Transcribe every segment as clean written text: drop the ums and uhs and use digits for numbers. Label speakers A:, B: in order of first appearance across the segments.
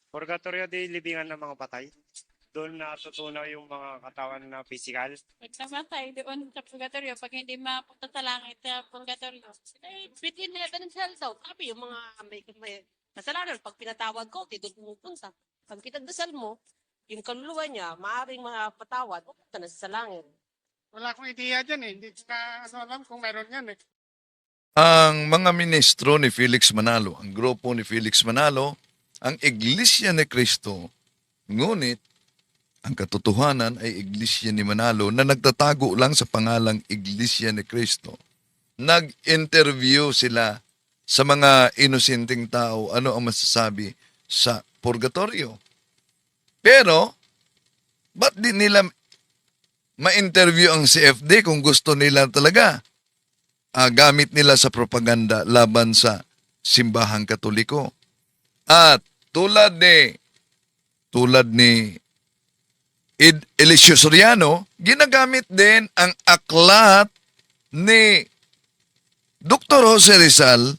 A: Purgatorio di libingan ng mga patay. Doon natutunaw yung mga katawan na physical.
B: Pag namatay doon sa purgatorio, pag hindi mapunta sa langit sa purgatorio, between heaven and hell daw. Sabi yung mga may kasalanan, pag pinatawad ko, di doon pumupunta. Pag pinagdasal mo, yung kaluluwa niya, maaaring mga patawad, pupunta na sa langit.
C: Wala akong ideya dyan eh. Hindi ko na alam kung meron yan eh.
D: Ang mga ministro ni Felix Manalo, ang grupo ni Felix Manalo, ang Iglesia ni Cristo. Ngunit, ang katotohanan ay Iglesia ni Manalo na nagtatago lang sa pangalang Iglesia ni Cristo. Nag-interview sila sa mga inosenteng tao ano ang masasabi sa purgatorio. Pero, ba't di nila ma-interview ang CFD kung gusto nila talaga? Gamit nila sa propaganda laban sa simbahang Katoliko. At tulad ni Eliseo Soriano, ginagamit din ang aklat ni Dr. Jose Rizal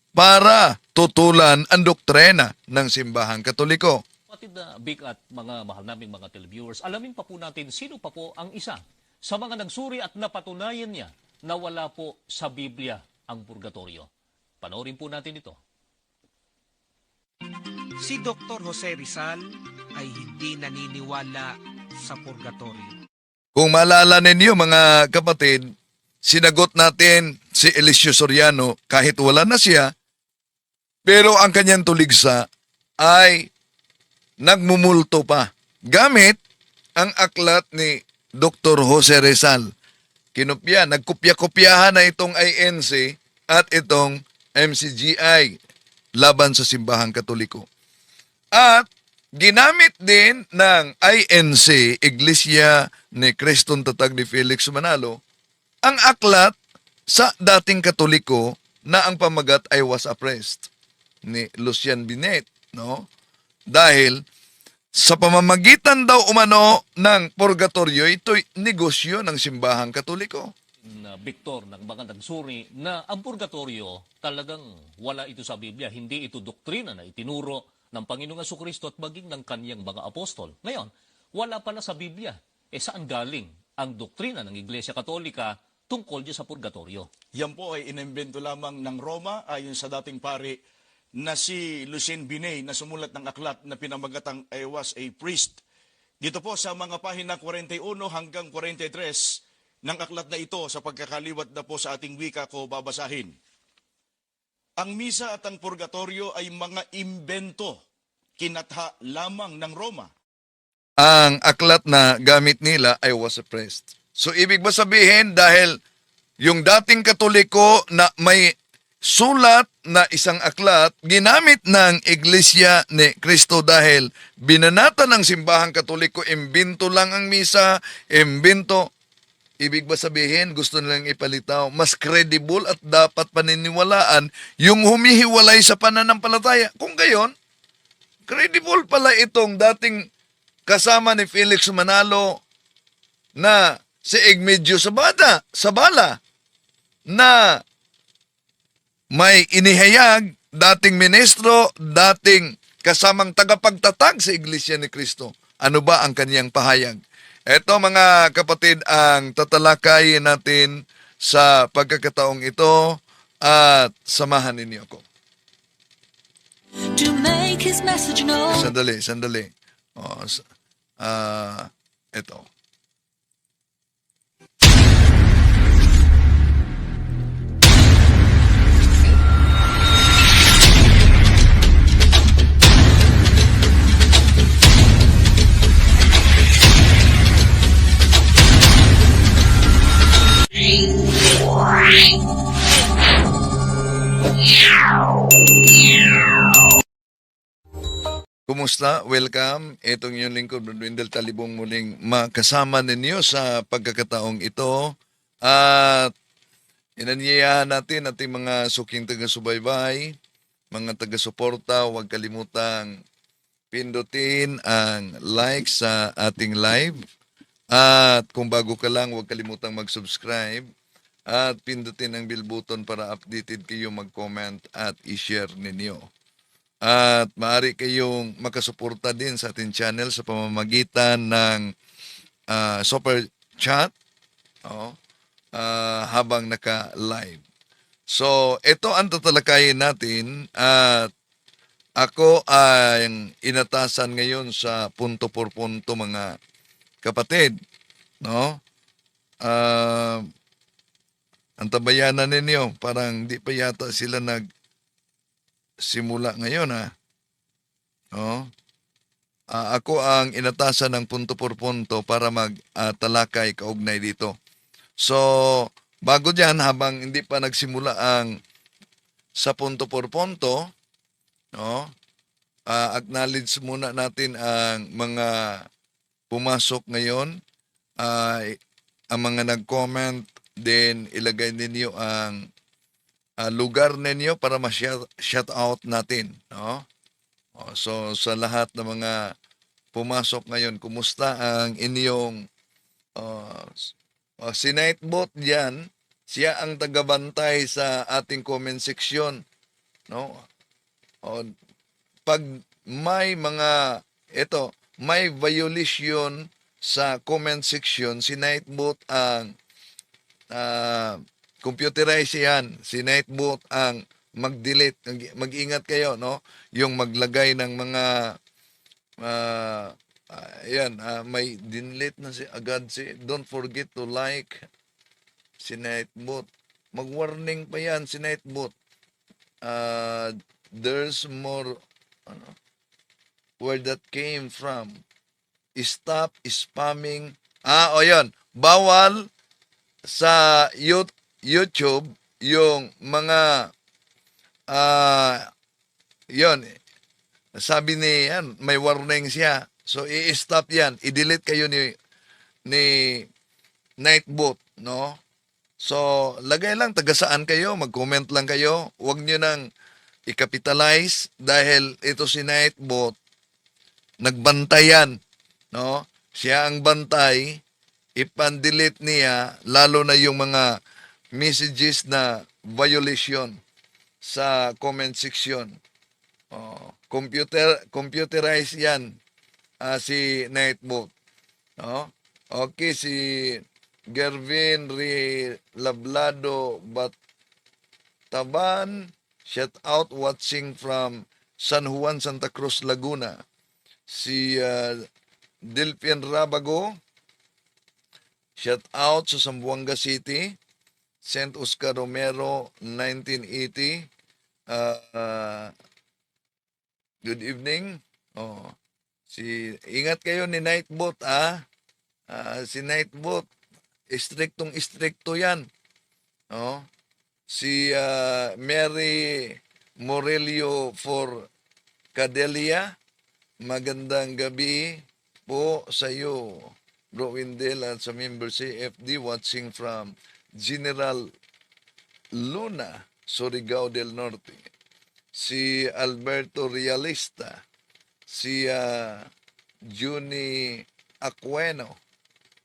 D: para tutulan ang doktrina ng simbahang Katoliko.
E: Kapatid na Big at mga mahal naming mga televiewers, alamin pa po natin sino pa po ang isa sa mga nagsuri at napatunayan niya na wala po sa Biblia ang purgatorio. Panoorin po natin ito.
F: Si Dr. Jose Rizal ay hindi naniniwala sa purgatorio.
D: Kung maalala ninyo mga kapatid, sinagot natin si Eliseo Soriano kahit wala na siya, pero ang kanyang tuligsa ay nagmumulto pa gamit ang aklat ni Dr. Jose Rizal. Kinopya, nagkopya-kopyahan na itong INC at itong MCGI laban sa simbahang Katoliko. At ginamit din ng INC, Iglesia ni Cristong Tatag ni Felix Manalo, ang aklat sa dating Katoliko na ang pamagat ay was oppressed ni Lucian Binet, no? Dahil sa pamamagitan daw umano ng purgatorio, ito'y negosyo ng simbahang Katoliko.
E: Victor, ng mga nagsuri na ang purgatorio talagang wala ito sa Biblia. Hindi ito doktrina na itinuro ng Panginoong Jesucristo at maging ng kanyang mga apostol. Ngayon, wala pala sa Biblia. Saan galing ang doktrina ng Iglesia Katolika tungkol dyan sa purgatorio?
G: Yan po ay inimbento lamang ng Roma ayon sa dating pari na si Lucien Binay na sumulat ng aklat na pinamagatang I Was a Priest. Dito po sa mga pahina 41 hanggang 43 ng aklat na ito sa pagkakaliwat na po sa ating wika ko babasahin. Ang misa at ang purgatorio ay mga imbento, kinatha lamang ng Roma.
D: Ang aklat na gamit nila ay was a priest. So ibig ba sabihin dahil yung dating Katoliko na may sulat na isang aklat, ginamit ng Iglesia ni Cristo dahil binanata ng simbahang Katoliko, imbento lang ang misa, imbento. Ibig ba sabihin, gusto nilang ipalitaw, mas credible at dapat paniniwalaan yung humihiwalay sa pananampalataya. Kung gayon, credible pala itong dating kasama ni Felix Manalo na si Egmedio Sabala na may inihayag, dating ministro, dating kasamang tagapagtatag sa Iglesia ni Cristo. Ano ba ang kanyang pahayag? Ito mga kapatid ang tatalakayin natin sa pagkakataong ito at samahan ninyo ako.
H: To make his message known.
D: Sandali. Ito. Kumusta? Welcome. Itong inyong lingkod, Wendell Talibong muling makasama ninyo sa pagkakataong ito. At inanyayahan natin ating mga suking taga-subaybay, mga taga-suporta, huwag kalimutang pindutin ang like sa ating live. At kung bago ka lang, huwag kalimutang mag-subscribe. At pindutin ang bell button para updated kayo mag-comment at i-share ninyo. At maaari kayong makasuporta din sa ating channel sa pamamagitan ng super chat, oh, habang naka-live. So, ito ang tatalakayin natin at ako ay inatasan ngayon sa punto por punto, mga kapatid, no? Ah, ang tabayanan ninyo, parang di pa yata sila nagsimula ngayon, ha? No? Ako ang inatasan ng punto por punto para magtalakay kaugnay dito. So, bago dyan, habang hindi pa nagsimula ang sa punto por punto, no? Acknowledge muna natin ang mga pumasok ngayon, ang mga nag-comment, then ilagay ninyo ang lugar ninyo para ma-shout out natin, no? So sa lahat ng mga pumasok ngayon, kumusta ang inyong si Nightbot diyan? Siya ang tagabantay sa ating comment section, no? Pag may may violation sa comment section, si Nightbot ang computerize yan. Si Nightbot ang mag-delete. Mag-ingat kayo, no? Yung maglagay ng mga may delete na agad don't forget to like si Nightbot. Mag-warning pa yan si Nightbot. There's more where that came from. Stop spamming. Yun. Bawal sa YouTube yung mga yun. Sabi ni may warning siya. So i-stop yan. I-delete kayo ni Nightbot, no? So lagay lang taga saan kayo, mag-comment lang kayo. Huwag niyo nang i-capitalize dahil ito si Nightbot nagbantayan, no? Siya ang bantay, ipan-delete niya lalo na yung mga messages na violation sa comment section. Computerize yan si Nightbot, no? Okay, si Gervin Lablado Bataban, shout out watching from San Juan, Santa Cruz, Laguna. Si Delphian Rabago, shout out sa Zamboanga City. St. Oscar Romero, 1980. Good evening. Ingat kayo ni Nightbot, si Nightbot, istriktong-istrikto yan. Si Mary Morelio for Cadelia, magandang gabi po sa iyo, Bro Windel, at sa member CFD watching from General Luna, Surigao del Norte. Si Alberto Realista, si Juni Aqueno,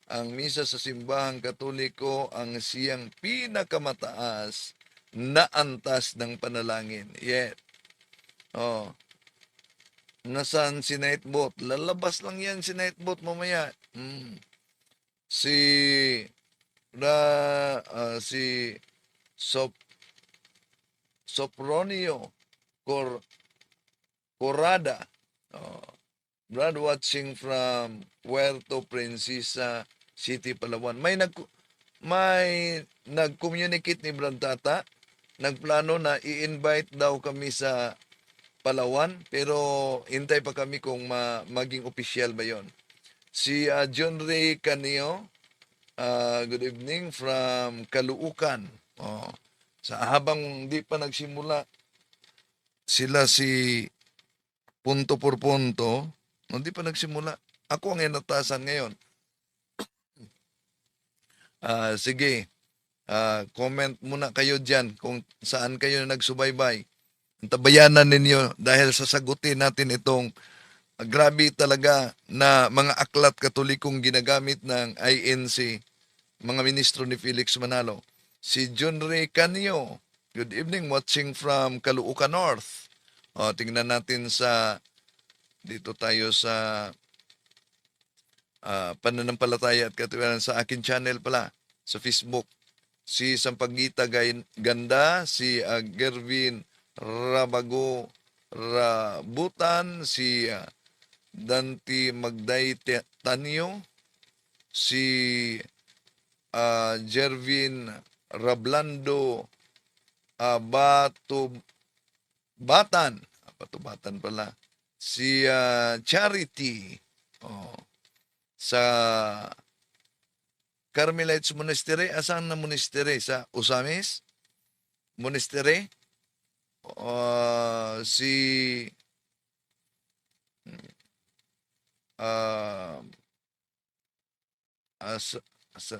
D: ang misa sa simbahang Katoliko ang siyang pinakamataas na antas ng panalangin. Yeah. Nasaan si Nightbot? Lalabas lang yan si Nightbot mamaya. Si Sopronio Corrada. Brad watching from Puerto Princesa City, Palawan. May nag-communicate ni Brad Tata. Nagplano na i-invite daw kami sa Palawan, pero hintay pa kami kung maging official ba yon. Si John Ray Canio, good evening from Caloocan. Sa habang di pa nagsimula sila si punto por punto, hindi pa nagsimula. Ako ang inatasan ngayon. Sige, comment muna kayo dyan kung saan kayo nagsubaybay. Tabayanan ninyo dahil sasagutin natin itong grabe talaga na mga aklat katolikong ginagamit ng INC, mga ministro ni Felix Manalo. Si John Ray Canio, good evening, watching from Caloocan North. tingnan natin sa, dito tayo sa pananampalataya at katiwalaan sa akin channel pala, sa Facebook. Si Sampaguita Ganda, si Gervin Rabago Rabutan, si Danti Magday Tanyo, si Jervin Rablando Batubatan, Batubatan pala, si Charity, sa Carmelites Monastery. Asan na monastery? Sa Usamis Monastery. Si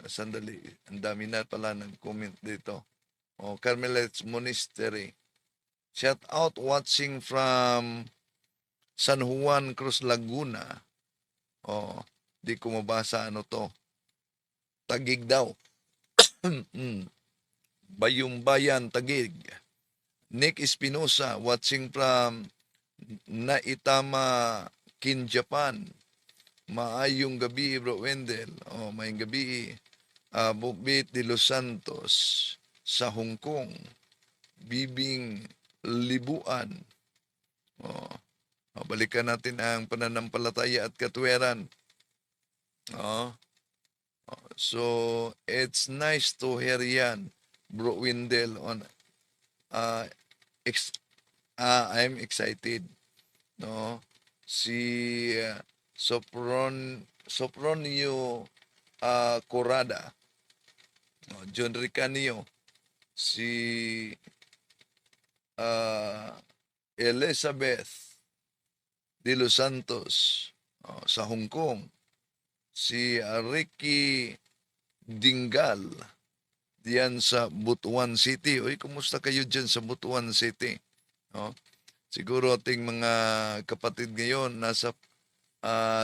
D: sandali, ang dami na pala ng comment dito. Carmelites Monastery. Shout out watching from San Juan Cruz Laguna. Di ko mabasa ano to. Tagig daw. Bayumbayan Tagig. Nick Espinosa watching from Naitama, Kin, Japan. Maayong gabi, Bro Wendell. Maayong gabi. Bukbit de Los Santos sa Hong Kong. Bibing Libuan. Balikan natin ang pananampalataya at katwiran. So, it's nice to hear yan, Bro Wendell. I'm excited. No? Si Sopronio Corrada, John Ricanio, si Elizabeth de Los Santos sa Hong Kong, si Ricky Dingal diyan sa Butuan City. Uy, kumusta kayo dyan sa Butuan City? Siguro ating mga kapatid ngayon nasa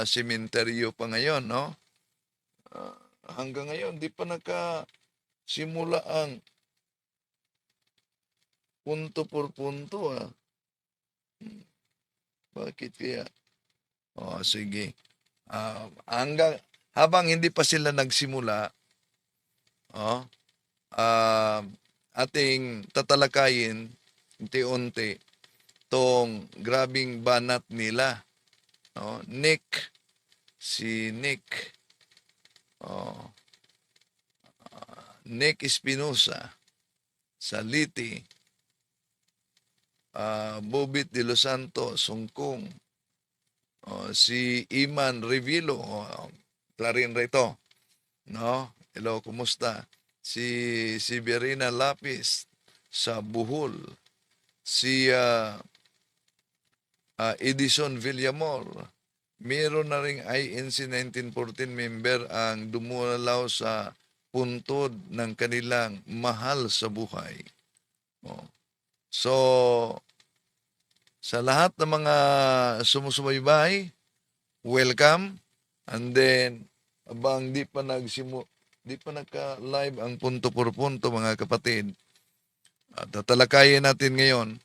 D: sementeryo pa ngayon, no? Hanggang ngayon, di pa nakasimula ang punto por punto, Bakit kaya? Sige. Habang hindi pa sila nagsimula, ating tatalakayin unti-unti tong grabing banat nila. Nick, si Nick, Nick Espinosa, Saliti, Bobit de Los Santos, Hong Kong, si Iman Revilo, Clarin Reto, no? Hello, kumusta? Si Berina Lapis sa Bohol, si Edison Villamor. Meron na ring INC 1914 member ang dumulaw sa puntod ng kanilang mahal sa buhay. So, sa lahat ng mga sumusubaybay, welcome. And then, abang di pa naka-live ang punto por punto, mga kapatid. At tatalakayin natin ngayon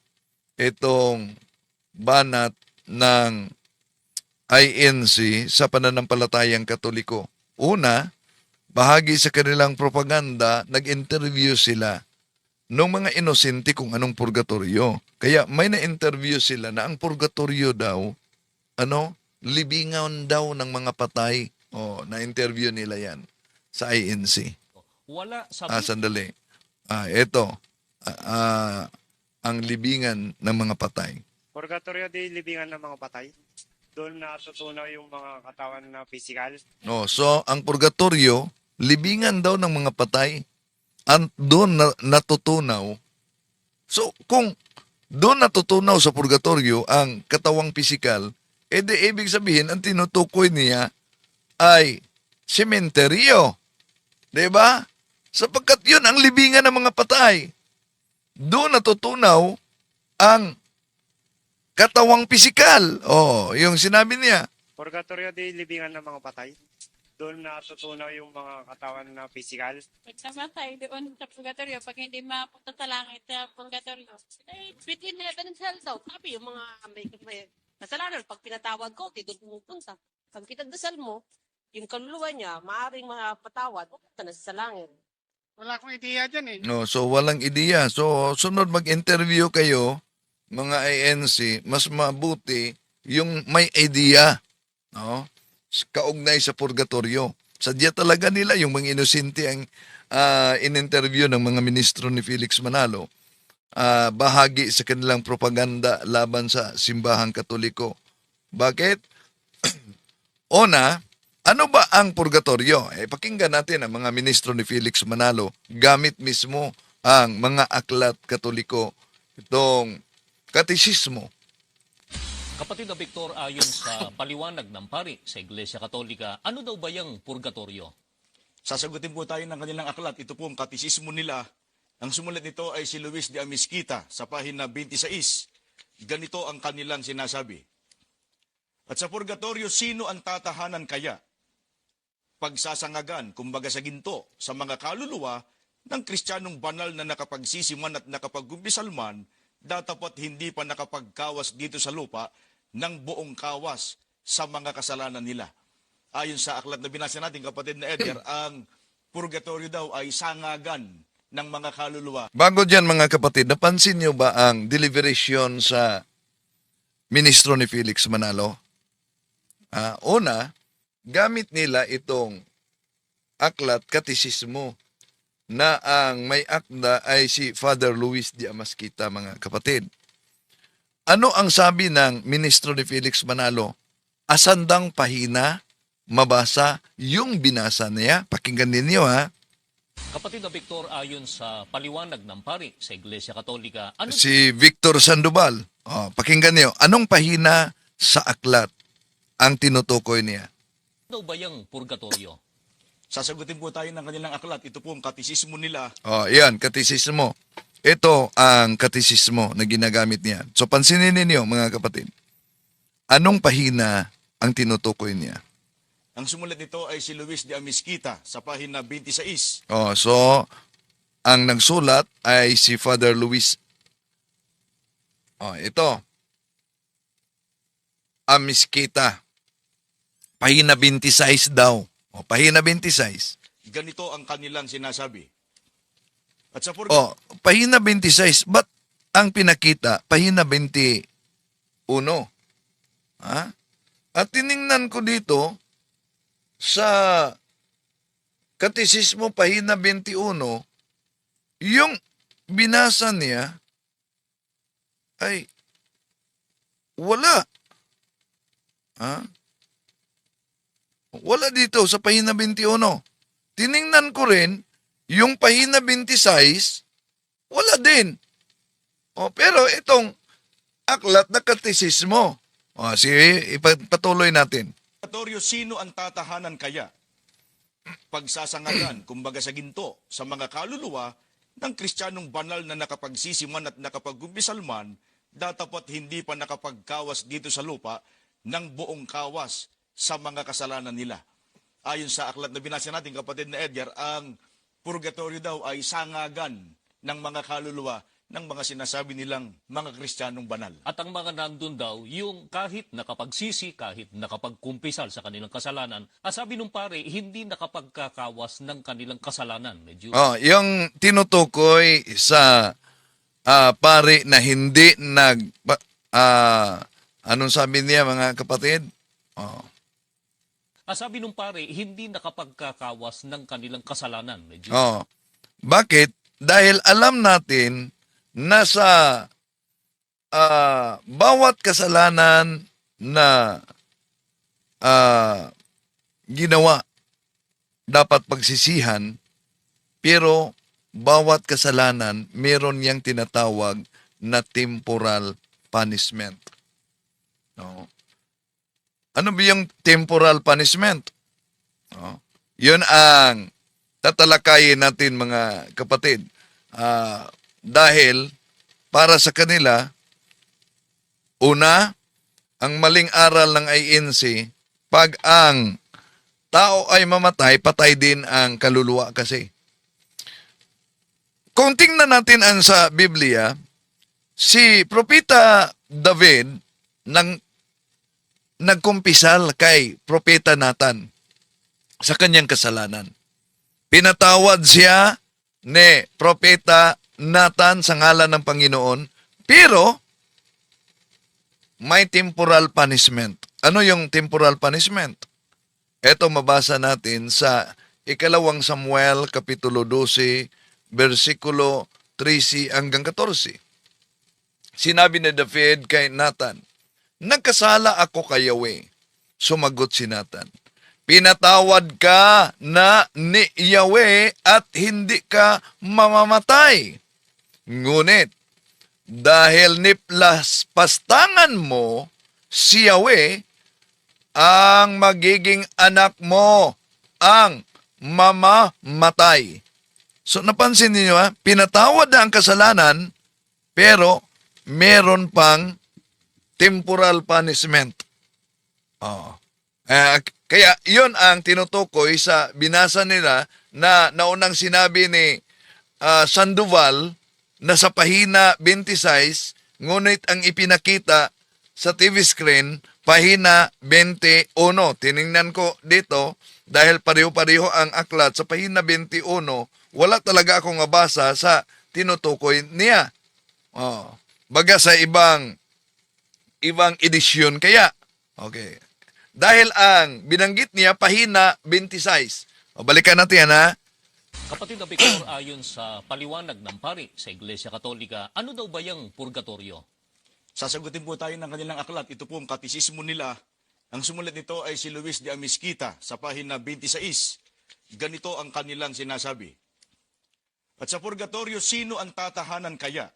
D: itong banat ng INC sa pananampalatayang Katoliko. Una, bahagi sa kanilang propaganda, nag-interview sila nung mga inosente kung anong purgatorio. Kaya may na-interview sila na ang purgatorio daw, libingan daw ng mga patay. Na-interview nila yan sa INC.
E: Wala sa
D: Sandali. Ito, ang libingan ng mga patay.
A: Purgatorio di libingan ng mga patay. Doon natutunaw yung mga katawan na physical.
D: So, ang purgatorio, libingan daw ng mga patay. Doon natutunaw. So, kung doon natutunaw sa purgatorio ang katawang pisikal, ibig sabihin, ang tinutukoy niya ay sementeryo. Diba? Sapagkat yun ang libingan ng mga patay. Doon natutunaw ang katawang pisikal. Yung sinabi niya.
A: Purgatorio di libingan ng mga patay. doon natutunaw yung mga katawan na physical.
B: Pag namatay doon sa purgatorio, pag hindi mapunta sa langit sa purgatorio, between heaven and hell daw. Sabi yung mga may kasalanan, pag pinatawad ko, di doon pumupunta. Pag pinagdasal mo, yung kaluluwa niya, maaaring mapatawad, pupunta na sa langit.
C: Wala akong ideya dyan eh.
D: No, so walang ideya. So sunod mag-interview kayo, mga ANC, mas mabuti yung may idea, no? Kaugnay sa purgatorio. Sadya talaga nila yung mga inosente ang in-interview ng mga ministro ni Felix Manalo. Bahagi sa kanilang propaganda laban sa simbahang Katoliko. Bakit? Una, ano ba ang purgatorio? Pakinggan natin ang mga ministro ni Felix Manalo gamit mismo ang mga aklat Katoliko, itong katisismo.
E: Kapatid na Victor, ayon sa paliwanag ng pari sa Iglesia Katolika, ano daw ba yung purgatorio?
G: Sasagutin po tayo ng kanilang aklat. Ito po ang katisismo nila. Ang sumulat nito ay si Luis de Amisquita sa pahina 26. Ganito ang kanilang sinasabi. At sa purgatorio, sino ang tatahanan kaya? Pagsasangagan, kumbaga sa ginto, sa mga kaluluwa ng Kristiyanong banal na nakapagsisiman at nakapagkumpisal man, datapat hindi pa nakapagkawas dito sa lupa ng buong kawas sa mga kasalanan nila. Ayon sa aklat na binasa natin, kapatid na Edgar, ang purgatorio daw ay sangagan ng mga kaluluwa.
D: Bago dyan mga kapatid, napansin nyo ba ang deliberation sa ministro ni Felix Manalo? Una, gamit nila itong aklat katisismo na ang may akda ay si Father Luis de Amisquita, mga kapatid. Ano ang sabi ng ministro ni Felix Manalo? Asandang pahina, mabasa yung binasa niya. Pakinggan ninyo ha.
E: Kapatid na Victor, ayon sa paliwanag ng pari sa Iglesia Katolika, ano
D: Si Victor Sandoval. Pakinggan niyo. Anong pahina sa aklat ang tinutukoy niya?
E: daw ba yung purgatorio?
G: Sasagutin po tayo ng kanilang aklat. Ito po ang katisismo nila.
D: Yan, katisismo. Ito ang katisismo na ginagamit niya. So pansinin ninyo mga kapatid. Anong pahina ang tinutukoy niya?
G: Ang sumulat nito ay si Luis de Amisquita sa pahina 26.
D: So ang nagsulat ay si Father Luis. Ito. Amisquita. Pahina 26 daw. Pahina 26.
G: Ganito ang kanilang sinasabi. At sa
D: Pahina 26. Ba't ang pinakita? Pahina 21. At tiningnan ko dito sa katisismo pahina 21, yung binasa niya ay wala. Wala dito sa pahina 21. Tiningnan ko rin, yung pahina 26, wala din. Pero itong aklat na katisismo, sige, ipatuloy natin.
G: purgatorio, sino ang tatahanan kaya? Pagsasangalan, kumbaga sa ginto, sa mga kaluluwa ng Kristiyanong banal na nakapagsisiman at nakapagkumpisal man, datapat hindi pa nakapagkawas dito sa lupa ng buong kawas sa mga kasalanan nila. Ayon sa aklat na binasa natin, kapatid na Edgar, ang purgatorio daw ay sangagan ng mga kaluluwa ng mga sinasabi nilang mga Kristiyanong banal.
E: At ang mga nandun daw, yung kahit nakapagsisi, kahit nakapagkumpisal sa kanilang kasalanan, sabi nung pare, hindi nakapagkakawas ng kanilang kasalanan. Medyo
D: Yung tinutukoy sa pare na hindi anong sabi niya mga kapatid?
E: sabi nung pare, hindi nakapagkakawas ng kanilang kasalanan. Medyo
D: Bakit? Dahil alam natin na sa bawat kasalanan na ginawa dapat pagsisihan, pero bawat kasalanan meron niyang tinatawag na temporal punishment. Ano ba yung temporal punishment? Yun ang tatalakayin natin mga kapatid. Dahil para sa kanila, una, ang maling aral ng INC, pag ang tao ay mamatay, patay din ang kaluluwa kasi. Kung tingnan natin ang sa Biblia, si Propeta David nagkumpisal kay Propeta Nathan sa kanyang kasalanan. Pinatawad siya ni Propeta Nathan sa ngalan ng Panginoon, pero may temporal punishment. Ano yung temporal punishment? Ito mabasa natin sa 2 Samuel Kapitulo 12, versikulo 13 hanggang 14. Sinabi ni David kay Nathan, "Nagkasala ako kay Yahweh." Sumagot si Nathan, "Pinatawad ka na ni Yahweh at hindi ka mamamatay. Ngunit, dahil niplaspastangan mo si Yahweh, ang magiging anak mo ang mamamatay." So napansin niyo pinatawad na ang kasalanan, pero meron pang temporal punishment. Kaya yun ang tinutukoy sa binasa nila na naunang sinabi ni Sandoval na sa pahina 26, ngunit ang ipinakita sa TV screen, pahina 21. Tiningnan ko dito, dahil pareho-pareho ang aklat sa pahina 21, wala talaga akong mabasa sa tinutukoy niya. Baga sa ibang edisyon kaya. Okay. Dahil ang binanggit niya, pahina 26. Balikan natin ha.
E: Kapatid na Victor, ayon sa paliwanag ng pari sa Iglesia Katolika, ano daw ba yung purgatorio?
G: Sasagutin po tayo ng kanilang aklat. Ito po ang katisismo nila. Ang sumulat nito ay si Luis de Amisquita sa pahina 26. Ganito ang kanilang sinasabi. At sa purgatorio, sino ang tatahanan kaya?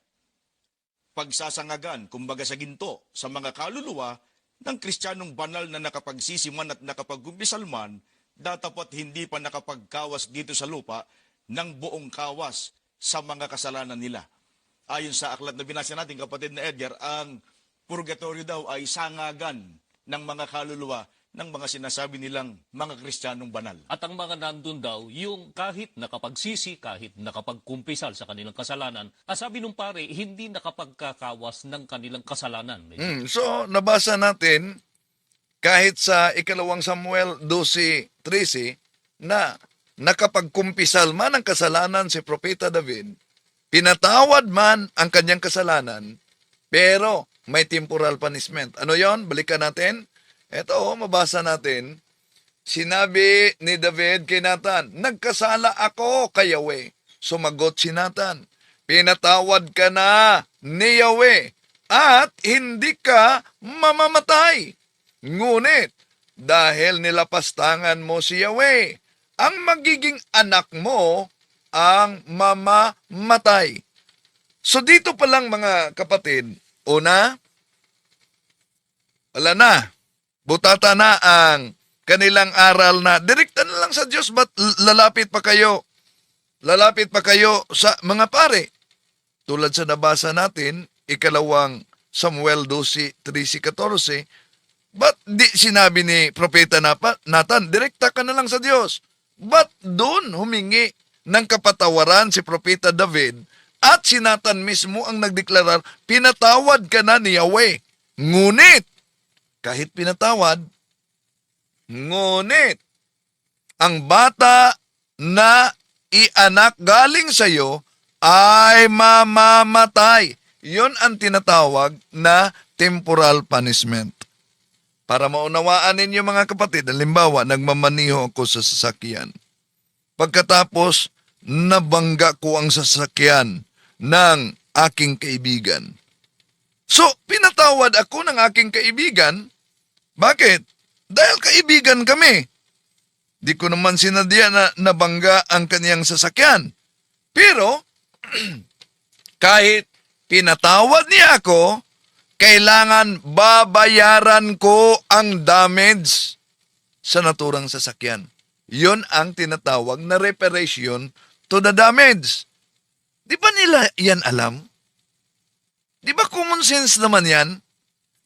G: Pagsasangagan, kumbaga sa ginto, sa mga kaluluwa ng Kristiyanong banal na nakapagsisiman at nakapagkumpisal man, datapat hindi pa nakapagkawas dito sa lupa ng buong kawas sa mga kasalanan nila. Ayon sa aklat na binasa natin, kapatid na Edgar, ang purgatorio daw ay sangagan ng mga kaluluwa ng mga sinasabi nilang mga Kristiyanong banal.
E: At ang mga nandun daw, yung kahit nakapagsisi, kahit nakapagkumpisal sa kanilang kasalanan, sabi nung pare, hindi nakapagkakawas ng kanilang kasalanan.
D: So, nabasa natin, kahit sa 2 Samuel 12:13, na nakapagkumpisal man ang kasalanan si Propeta David, pinatawad man ang kanyang kasalanan, pero may temporal punishment. Ano yon? Balikan natin. Ito, mabasa natin. Sinabi ni David kay Nathan, "Nagkasala ako kay Yahweh." Sumagot si Nathan, "Pinatawad ka na ni Yahweh at hindi ka mamamatay. Ngunit, dahil nilapastangan mo si Yahweh, ang magiging anak mo ang mamamatay." So dito pa lang mga kapatid, una, wala na. Butata na ang kanilang aral na direkta na lang sa Diyos, ba't lalapit pa kayo sa mga pare? Tulad sa nabasa natin, 2 Samuel 12:13-14, ba't di sinabi ni Propeta Nathan, direkta ka na lang sa Diyos? Ba't doon humingi ng kapatawaran si Propeta David at si Nathan mismo ang nagdeklarar, pinatawad ka na ni Yahweh. Ngunit, kahit pinatawad, ngunit, ang bata na ianak galing sa iyo ay mamamatay. Yun ang tinatawag na temporal punishment. Para maunawaan ninyo mga kapatid, halimbawa, nagmamaniho ako sa sasakyan. Pagkatapos, nabangga ko ang sasakyan ng aking kaibigan. So, pinatawad ako ng aking kaibigan. Bakit? Dahil kaibigan kami. Di ko naman sinadya na nabangga ang kaniyang sasakyan. Pero, kahit pinatawad niya ako, kailangan babayaran ko ang damage sa naturang sasakyan. Yun ang tinatawag na reparation to the damage. Di ba nila yan alam? Di ba common sense naman yan?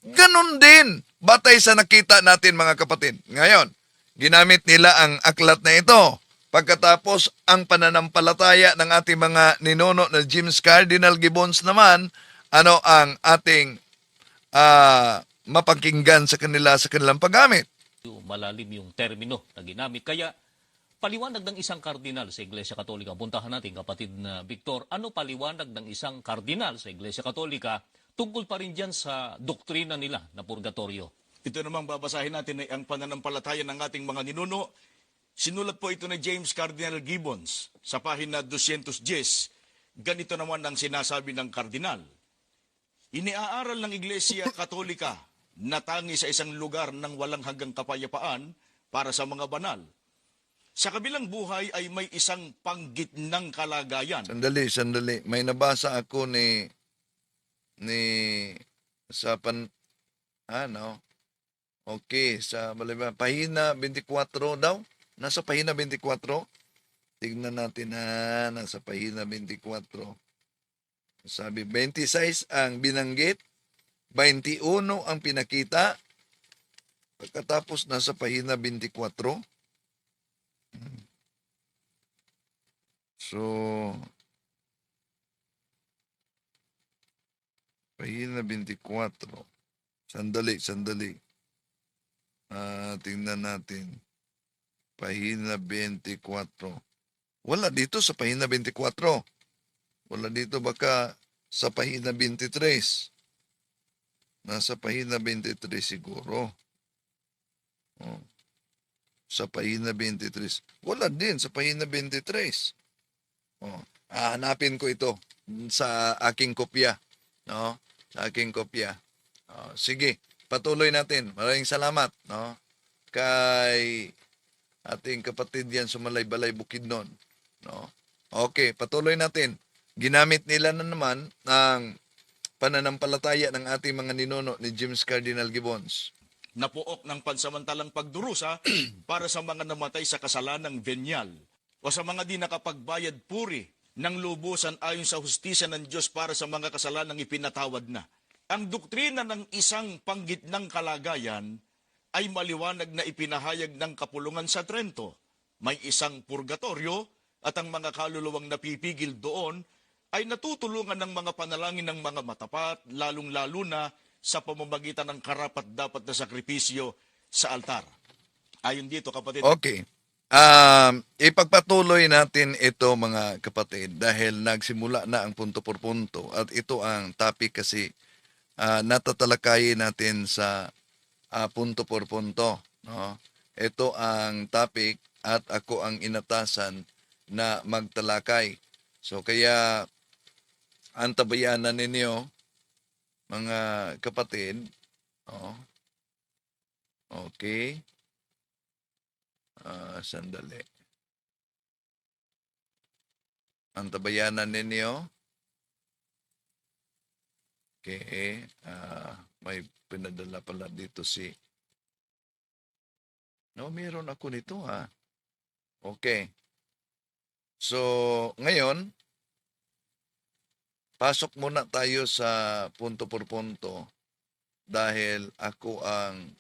D: Ganon din, batay sa nakita natin mga kapatid. Ngayon, ginamit nila ang aklat na ito. Pagkatapos, ang pananampalataya ng ating mga ninuno na James Cardinal Gibbons naman, ano ang ating mapakinggan sa kanila sa kanilang paggamit.
E: Malalim yung termino na ginamit. Kaya paliwanag ng isang kardinal sa Iglesia Katolika, puntahan natin kapatid na Victor, ano paliwanag ng isang kardinal sa Iglesia Katolika tungkol pa rin dyan sa doktrina nila na purgatorio?
G: Ito namang babasahin natin ay ang pananampalataya ng ating mga ninuno. Sinulat po ito ni James Cardinal Gibbons sa pahina 210. Ganito naman ang sinasabi ng kardinal. Iniaaral ng Iglesia Katolika na tangi sa isang lugar ng walang hanggang kapayapaan para sa mga banal. Sa kabilang buhay ay may isang panggitnang kalagayan.
D: Sandali. May nabasa ako ni sa okay, sa pahina 24 daw. Nasa pahina 24. Tignan natin nasa pahina 24. Sabi 26 ang binanggit, 21 ang pinakita. Pagkatapos nasa pahina 24. So, pahina 24. Sandali. Tingnan natin. Pahina 24. Wala dito sa pahina 24. Wala dito, baka sa pahina 23. Nasa pahina 23 siguro. Oh. Sa pahina 23. Wala din sa pahina 23. Oh. Hanapin ko ito sa aking kopya. No? Sa aking kopya. Sige, patuloy natin. Maraming salamat, no? Kay ating kapatid yan Sumalay-Balay Bukidnon, no? Okay, patuloy natin. Ginamit nila na naman ang pananampalataya ng ating mga ninuno ni James Cardinal Gibbons.
G: Napuok ng pansamantalang pagdurusa para sa mga namatay sa kasalanang venial o sa mga di nakapagbayad puri ng lubusan ayon sa hustisya ng Diyos para sa mga kasalanang ipinatawad na. Ang doktrina ng isang panggitnang kalagayan ay maliwanag na ipinahayag ng kapulungan sa Trento. May isang purgatorio at ang mga kaluluwang napipigil doon ay natutulungan ng mga panalangin ng mga matapat, lalong-lalo na sa pamamagitan ng karapat-dapat na sakripisyo sa altar. Ayon dito, kapatid.
D: Okay. Ipagpatuloy natin ito, mga kapatid, dahil nagsimula na ang punto por punto at ito ang topic kasi natatalakayin natin sa punto por punto, no? Ito ang topic at ako ang inatasan na magtalakay. So kaya antabayanan ninyo, mga kapatid. Okay. Sandali. Antabayanan ninyo. Okay. May pinadala pala dito meron ako nito Okay. So, ngayon, pasok muna tayo sa punto por punto dahil ako ang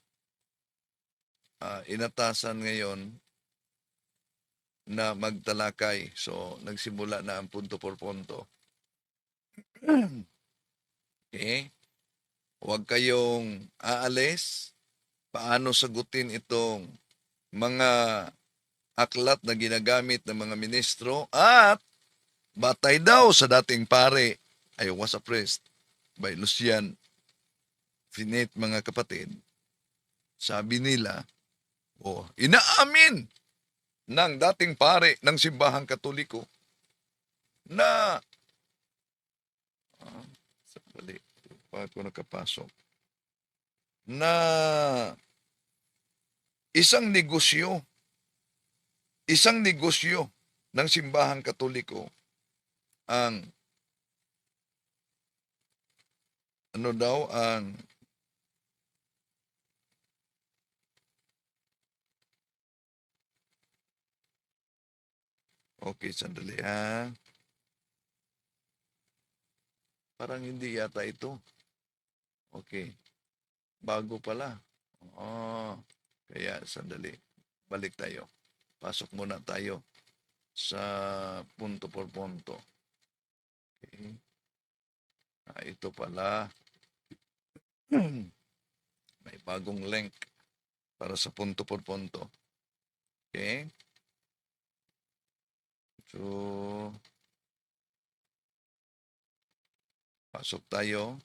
D: inatasan ngayon na magtalakay. So, nagsimula na ang punto por punto. Okay? Huwag kayong aalis. Paano sagutin itong mga aklat na ginagamit ng mga ministro at batay daw sa dating pare, I was a priest by Lucian Finet, mga kapatid. Sabi nila, inaamin ng dating pare ng Simbahang Katoliko na sandali, pa ako nakapasok, na isang negosyo ng Simbahang Katoliko ang okay, sandali parang hindi yata ito. Okay. Bago pala. Kaya sandali. balik tayo. Pasok muna tayo sa punto por punto. Okay. Ito pala. May bagong link para sa punto por punto. Okay. So, pasok tayo.